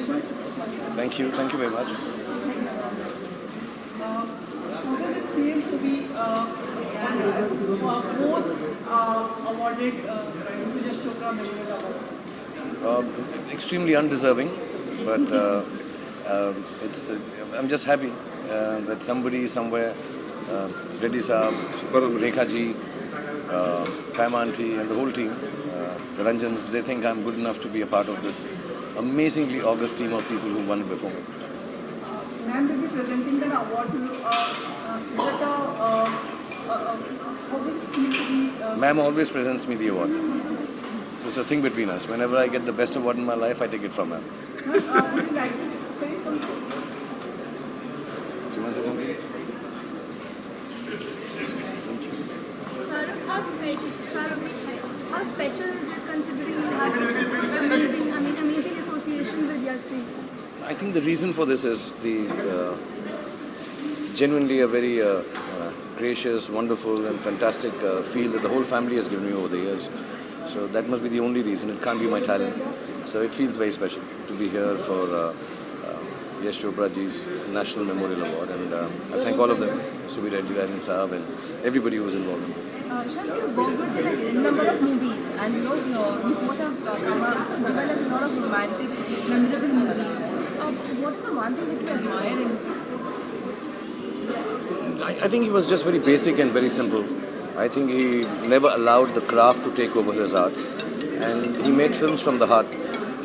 Thank you very much. How does it feel to be both awarded Mr. Yash Chopra Memorial Award? Extremely undeserving, but it's. I'm just happy that somebody somewhere, Reddy Saab, Rekha ji, Pam Aunty, and the whole team, the Ranjans, they think I'm good enough to be a part of this amazingly august team of people who won it before me. Ma'am will be presenting the award to you. How does it feel to be? Ma'am always presents me the award. So it's a thing between us. Whenever I get the best award in my life, I take it from ma'am. Would you like to say something? Do you want to say something? How special is it considering you have such an amazing association with Yash? I think the reason for this is the genuinely a very gracious, wonderful and fantastic feel that the whole family has given me over the years. So that must be the only reason. It can't be my talent. So it feels very special to be here for Yash Chopra ji's National Memorial Award, and I thank all of them, Subir Reddy, Rajan Saab, and everybody who was involved in this. Shah, you worked with a number of movies, and you both have given us a lot of romantic, memorable movies. What is the one thing that you admire in? I think he was just very basic and very simple. I think he never allowed the craft to take over his art, and he made films from the heart.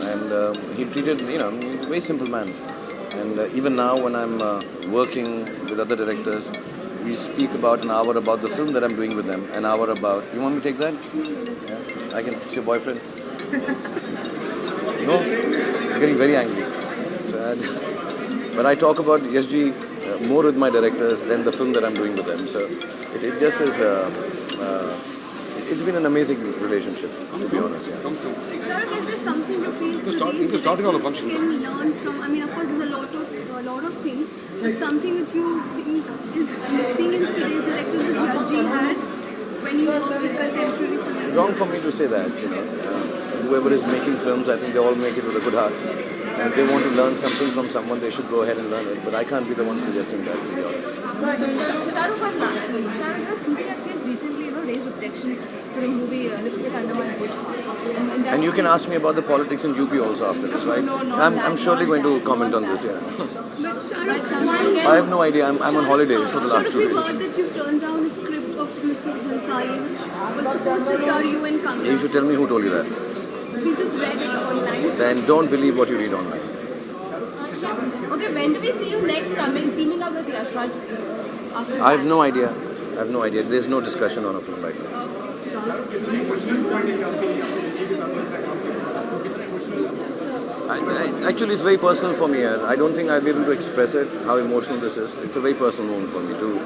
And he treated, he's a very simple man. And even now, when I'm working with other directors, we speak about an hour about the film that I'm doing with them, an hour about. You want me to take that? Yeah, I can. It's your boyfriend. No, he's getting very angry. But I talk about Yashji more with my directors than the film that I'm doing with them. So it just is. It's been an amazing relationship, to be honest. Yeah. Is there something you feel today's directors can learn from? I mean, of course, there's a lot of things, but something which you think is missing in today's directors which Yashji had when you worked with contemporary films? Wrong for me to say that. Whoever is making films, I think they all make it with a good heart. And if they want to learn something from someone, they should go ahead and learn it. But I can't be the one suggesting that, to be honest. Shah Rukh has recently raised objection for a movie Lipstick Under My Hood. And you can ask me about the politics in UP also after this, right? I'm surely going to comment on this, yeah. I have no idea. I'm on holiday for the last 2 days. We've heard that you've turned down a script of Mr. Bhansali, which was supposed to star you and Kamala. You should tell me who told you that. We just read it online. Then don't believe what you read online. Okay, when do we see you next teaming up with Yash Raj? I have no idea. There's no discussion on a film right now. Actually, it's very personal for me. I don't think I'll be able to express it, how emotional this is. It's a very personal moment for me to,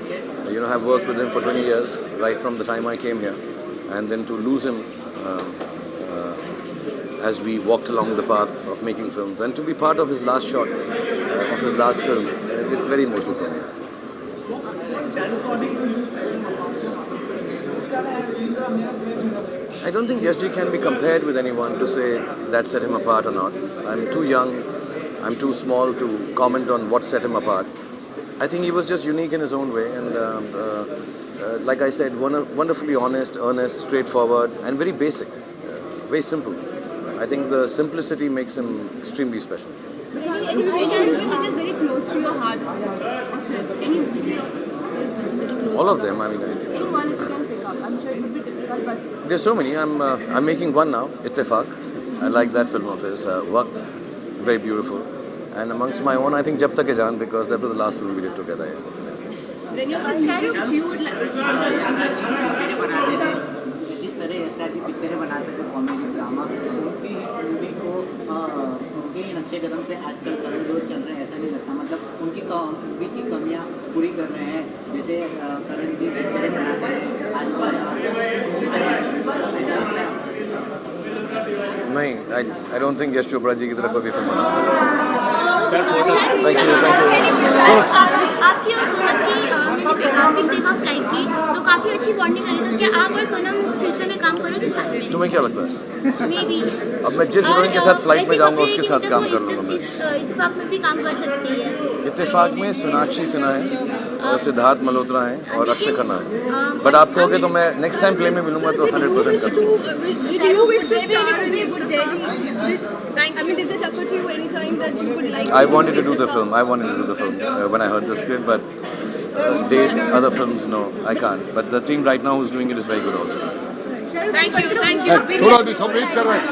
have worked with him for 20 years, right from the time I came here. And then to lose him as we walked along the path of making films. And to be part of his last shot, of his last film, it's very emotional for me. I don't think Yashji can be compared with anyone to say that set him apart or not. I'm too young, I'm too small to comment on what set him apart. I think he was just unique in his own way, and like I said, wonderfully honest, earnest, straightforward, and very basic, very simple. I think the simplicity makes him extremely special. Any movie which is very close to your heart of his? Any movie of his which is very close? All of them. I mean, anyone if you can pick up. I'm sure it would be difficult, but there's so many. I'm making one now, Ittifaq. I like that film of his. Waqt, very beautiful. And amongst my own, I think Jab Tak Hai Jaan, because that was the last film we did together. Yeah. when you chewed जिस तरह इस तरह की पिक्चरें बनाते थे comedy drama उनकी movie को उनके नक्शे कदम पे आजकल करण जोहर चल रहे हैं ऐसा नहीं लगता मतलब उनकी मूवी की कमियां पूरी कर रहे हैं जैसे करण की पिक्चरें बनाते हैं आजकल नहीं I don't think Yash Chopra ji की तरह कभी फिल्म बना। Thank you. आपकी और सूरज की पिक टेक ऑफ फ्लाइट की, तो काफ़ी अच्छी बॉन्डिंग रही। तो क्या आप और सोनम फ्यूचर में काम करोगे साथ में? तुम्हें क्या लगता है? May be. अब मैं जिस हीरोइन के साथ फ्लाइट में जाऊंगा उसके साथ काम कर लूंगा मैं। इत्तेफाक में भी काम कर सकती है। इत्तेफाक में सोनाक्षी सिन्हा है और सिद्धार्थ मल्होत्रा है और अक्षय खन्ना है। बट आप कहोगे तो मैं नेक्स्ट टाइम प्ले में मिलूंगा तो 100% कर दूंगा। Did you wish to star in a good day? Did they occur to you any time that you would like? I wanted to do the film. I wanted to do the film when I heard the script, but dates, other films, no, I can't. But the team right now who's doing it is very good also. Thank you. थोड़ा भी सब wait कर रहे हैं